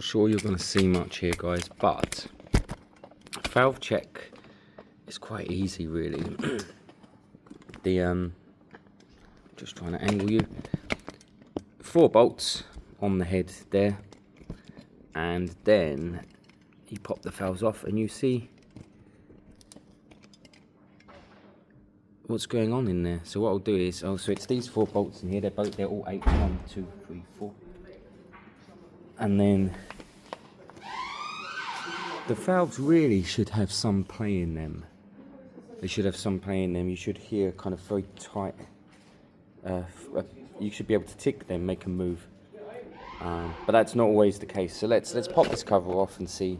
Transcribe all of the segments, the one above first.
sure you're going to see much here, guys, but valve check is quite easy, really. Just trying to angle you. 4 bolts on the head there, and then you pop the valves off and you see what's going on in there. So what I'll do is, so it's these 4 bolts in here, they're all 8, 1, 2, 3, 4, and then the valves really should have some play in them. They should have some play in them. You should hear kind of very tight, you should be able to tick them, make them move, but that's not always the case. So let's pop this cover off and see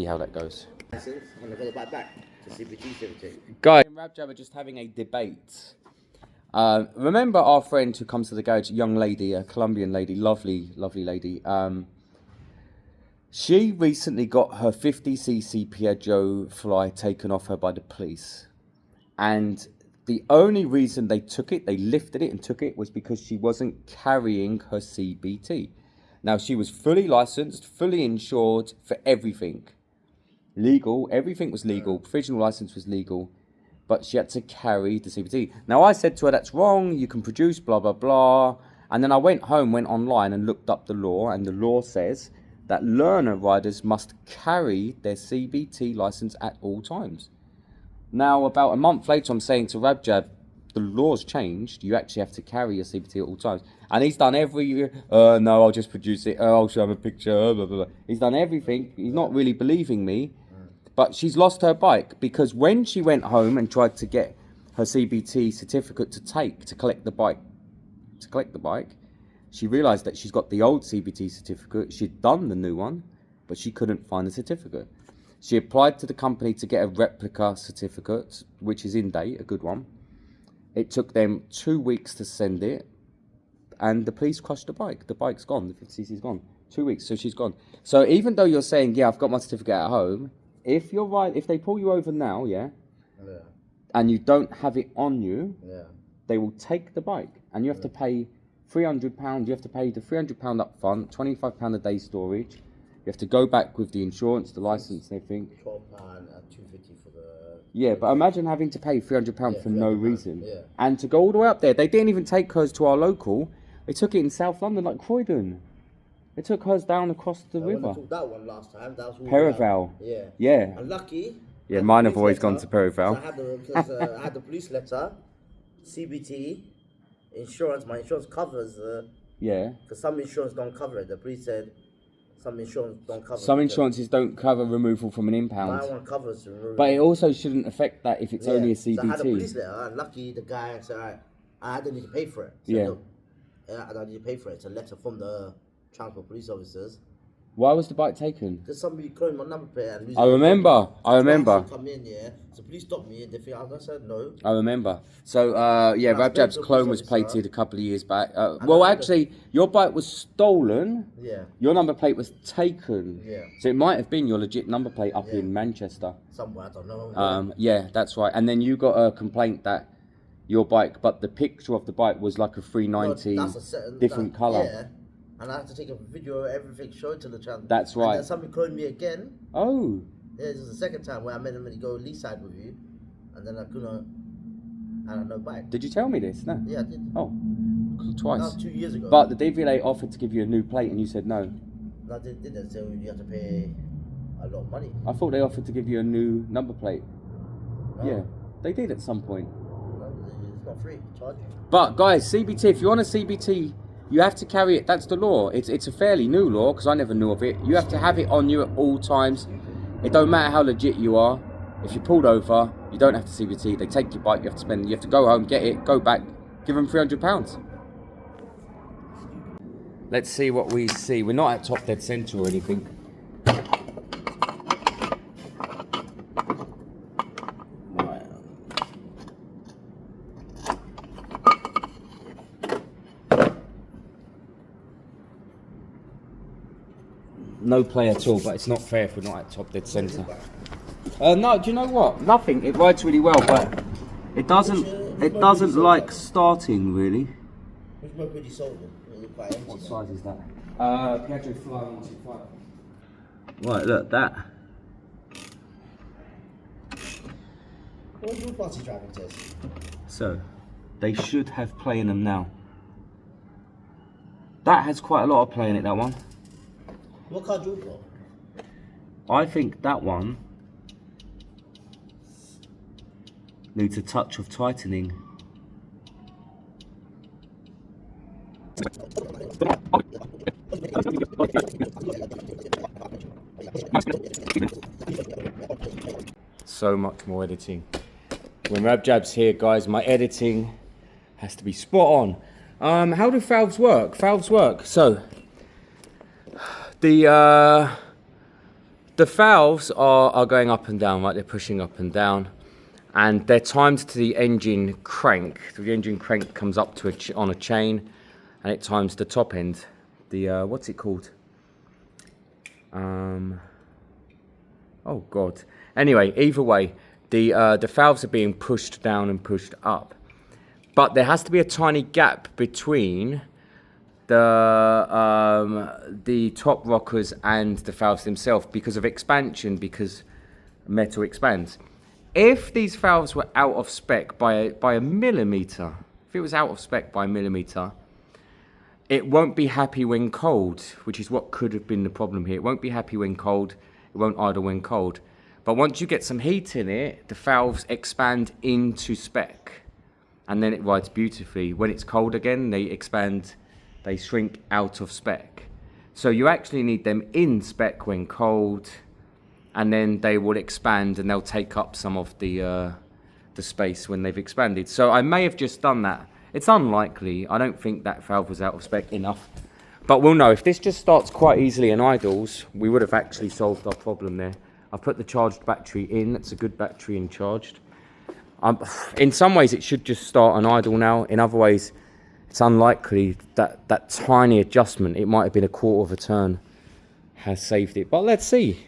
how that goes. Guys, and Rabjab are just having a debate. Remember our friend who comes to the garage, young lady, a Colombian lady, lovely lady. She recently got her 50cc Piaggio Fly taken off her by the police, and the only reason they lifted it and took it, was because she wasn't carrying her CBT. Now, she was fully licensed, fully insured for everything. Legal, everything was legal, provisional license was legal, but she had to carry the CBT. Now, I said to her, that's wrong, you can produce blah, blah, blah. And then I went online and looked up the law, and the law says that learner riders must carry their CBT license at all times. Now, about a month later, I'm saying to Rabjab, the law's changed. You actually have to carry your CBT at all times. And he's done every year. No, I'll just produce it. I'll show him a picture. Blah, blah, blah. He's done everything. He's not really believing me. But she's lost her bike because when she went home and tried to get her CBT certificate to collect the bike, she realised that she's got the old CBT certificate. She'd done the new one, but she couldn't find the certificate. She applied to the company to get a replica certificate, which is in date, a good one. It took them 2 weeks to send it, and the police crushed the bike. The bike's gone, the 50cc's gone. 2 weeks, so she's gone. So even though you're saying, yeah, I've got my certificate at home, if you're right, if they pull you over now, and you don't have it on you, they will take the bike, and you have to pay £300. You have to pay the £300 up front, £25 a day storage. You have to go back with the insurance, the license, and everything. £12 and £250 for the... Yeah, but imagine having to pay £300 for no reason. And to go all the way up there. They didn't even take hers to our local. They took it in South London, like Croydon. They took hers down across the river. I took that one last time. That was Perival. Yeah. And lucky. Yeah, mine have always gone to Perival. So I had the police letter, CBT, insurance. My insurance covers. Because some insurance don't cover it. The police said some insurance don't cover it. Some insurances don't cover removal from an impound. My one covers removal. But it also shouldn't affect that if it's only a CBT. So I had a police letter, and lucky the guy said, alright, I don't need to pay for it. So I don't need to pay for it. It's a letter from the transport police officers. Why was the bike taken? Because somebody cloned my number plate and I remember. Come in, So police stopped me and they think I said no. I remember. So Rabjab's clone was plated a couple of years back. Well, actually, your bike was stolen. Your number plate was taken. So it might have been your legit number plate up in Manchester. Somewhere, I don't know. Yeah, that's right. And then you got a complaint that your bike, but the picture of the bike was like a 390, different colour. And I had to take a video of everything, show it to the channel. That's right. And then somebody cloned me again. Oh. Yeah, this is the second time where I made him go lease side with you. And then I couldn't, I had no bike. Did you tell me this? No. Yeah, I did. Oh, twice. That was 2 years ago. But the DVLA offered to give you a new plate and you said no. No, they didn't. So you have to pay a lot of money. I thought they offered to give you a new number plate. No. Yeah, they did at some point. No, it's not free. Charge you. But guys, CBT, if you want a CBT, you have to carry it. That's the law. It's a fairly new law because I never knew of it. You have to have it on you at all times. It don't matter how legit you are. If you're pulled over, you don't have to CBT. They take your bike. You have to go home, get it, go back, give them £300. Let's see what we see. We're not at top dead centre or anything. No play at all, but it's not fair if we're not at top dead centre. No, do you know what? Nothing. It rides really well, but it doesn't like starting really. Which moped you sold them? What size is that? Piaggio Fly 125. Right, look, that. What's your party driving test? So, they should have play in them now. That has quite a lot of play in it, that one. What car do you got? I think that one needs a touch of tightening. So much more editing. When Rabjab's here, guys, my editing has to be spot on. How do valves work? Valves work. So the valves are going up and down, right? They're pushing up and down, and they're timed to the engine crank. The engine crank comes up to on a chain, and it times the top end. The what's it called? Oh God. Anyway, either way, the valves are being pushed down and pushed up, but there has to be a tiny gap between the top rockers and the valves themselves because of expansion, because metal expands. If these valves were out of spec by a millimeter, if it was out of spec by a millimeter, it won't be happy when cold, which is what could have been the problem here. It won't be happy when cold, it won't idle when cold. But once you get some heat in it, the valves expand into spec, and then it rides beautifully. When it's cold again, they expand, they shrink out of spec. So you actually need them in spec when cold, and then they will expand and they'll take up some of the space when they've expanded. So I may have just done that. It's unlikely. I don't think that valve was out of spec enough. But we'll know. If this just starts quite easily and idles, we would have actually solved our problem there. I've put the charged battery in. That's a good battery and charged. In some ways, it should just start and idle now. In other ways, it's unlikely that that tiny adjustment, it might have been a quarter of a turn, has saved it. But let's see.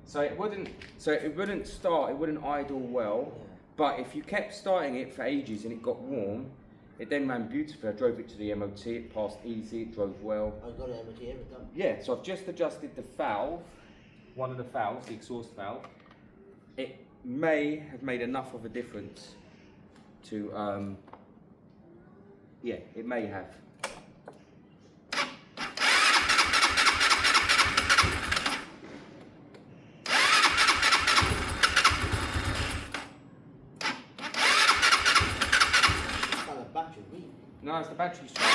So it wouldn't start, it wouldn't idle well. But if you kept starting it for ages and it got warm, it then ran beautifully. I drove it to the MOT, it passed easy, it drove well. I got an MOT every time. Yeah, so I've just adjusted the valve, one of the valves, the exhaust valve. It may have made enough of a difference to, yeah, it may have. No, it's the battery strike.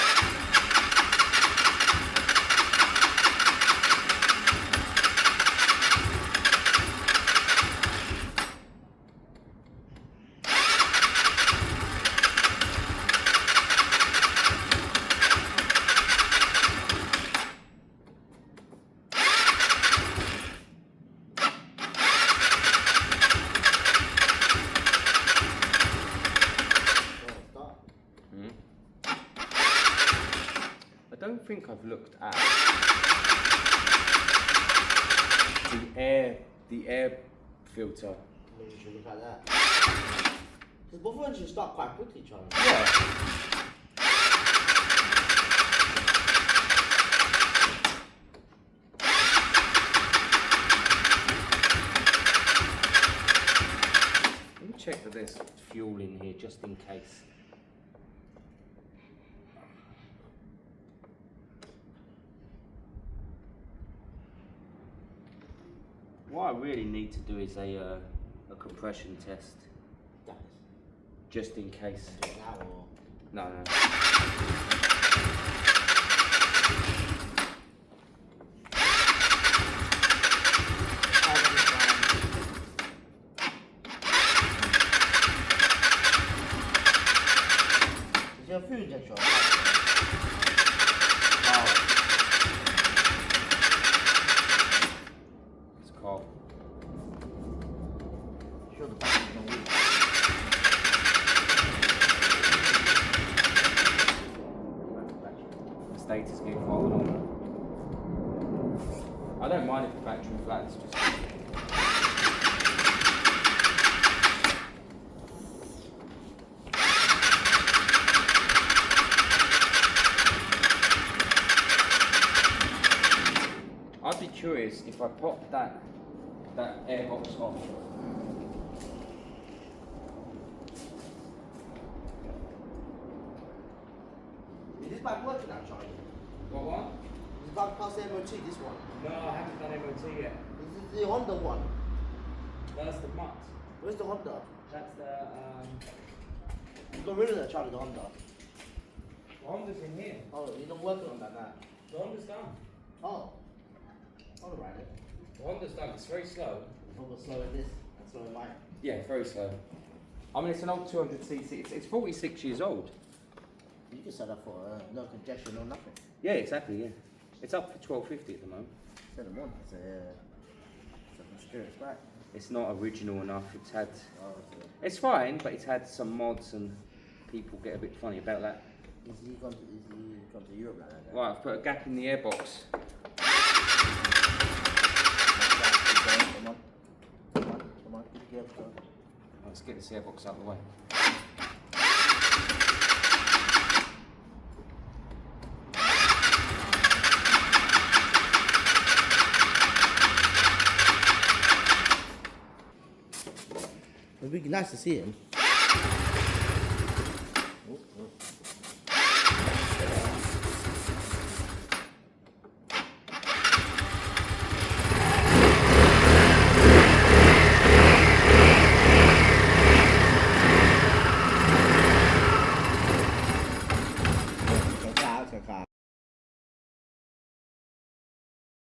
I don't think I've looked at the air filter. Maybe you should look at that. Because both engines start quite quickly, Charlie. Yeah. Let me check that there's fuel in here just in case. What I really need to do is a compression test, just in case. No. Is there a fuel injection? Status getting followed on. I don't mind if the battery flat, it's just. curious if I pop that airbox off. Is this bike working now, Charlie? What? Is the bike past the MOT, this one? No, I haven't done MOT yet. Is this the Honda one? That's the Mutt. Where's the Honda? That's the You got rid of that, Charlie, the Honda. Honda's in here. Oh, you're not working on that now? The Honda's done. Oh. Alright then. The Honda's done. It's very slow. I'm gonna slow in this and slow in mine. Yeah, very slow. I mean, it's an old 200cc. It's 46 years old. You can set up for no congestion or nothing. Yeah, exactly. Yeah, it's up for 1250 at the moment. Set them on. It's a mysterious bike. It's not original enough. It's had. Oh, It's fine, but it's had some mods, and people get a bit funny about that. Is he gone to Europe like that? Right, I've put a gap in the airbox. Come on, get the gears going. Let's get this airbox out of the way. It'd be nice to see him.